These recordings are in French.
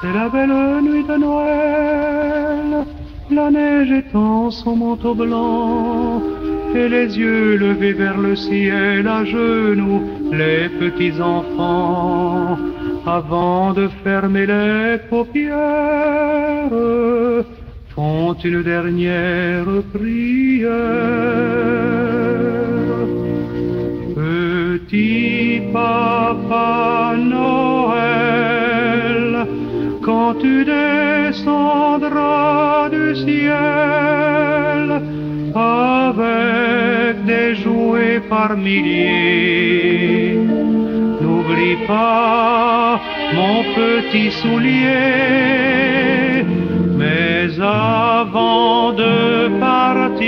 C'est la belle nuit de Noël, la neige étend son manteau blanc, et les yeux levés vers le ciel, à genoux, les petits enfants, avant de fermer les paupières, font une dernière prière. Petit Papa Noël, quand tu descendras du ciel, avec des jouets par milliers, n'oublie pas mon petit soulier. Mais avant de partir,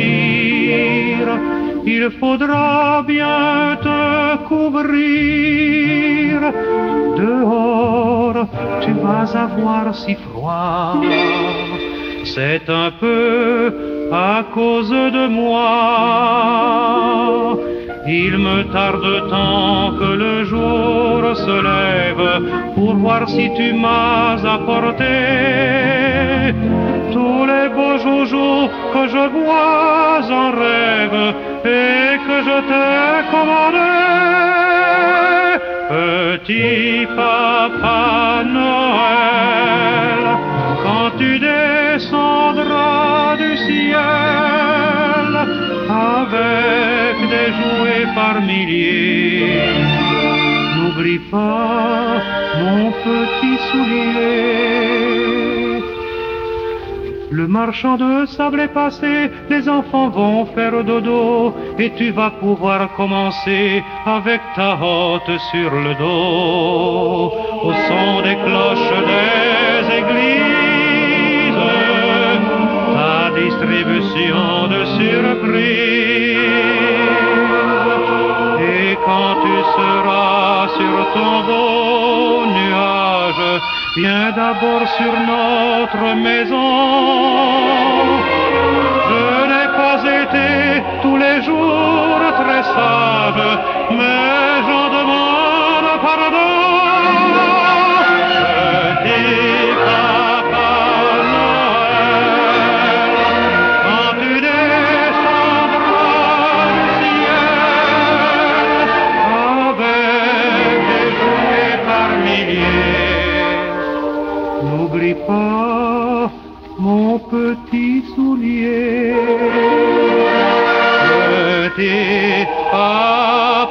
il faudra bien te couvrir. Dehors, tu vas avoir si froid. C'est un peu à cause de moi. Il me tarde tant que le jour se lève pour voir si tu m'as apporté tous les beaux joujoux que je vois en rêve et que je t'ai commandé. Petit Papa Noël, quand tu descendras du ciel avec des jouets par milliers, n'oublie pas mon petit soulier. Le marchand de sable est passé, les enfants vont faire dodo, et tu vas pouvoir commencer avec ta hotte sur le dos, au son des cloches des églises, ta distribution de surprises. Et quand tu seras sur ton beau nuage, viens d'abord sur notre maison. Je n'ai pas été tous les jours très sage, mais j'en demande pardon. Petit Papa Noël, quand tu descendras du ciel avec des jouets par milliers, n'oublie pas mon petit soulier. Petit Papa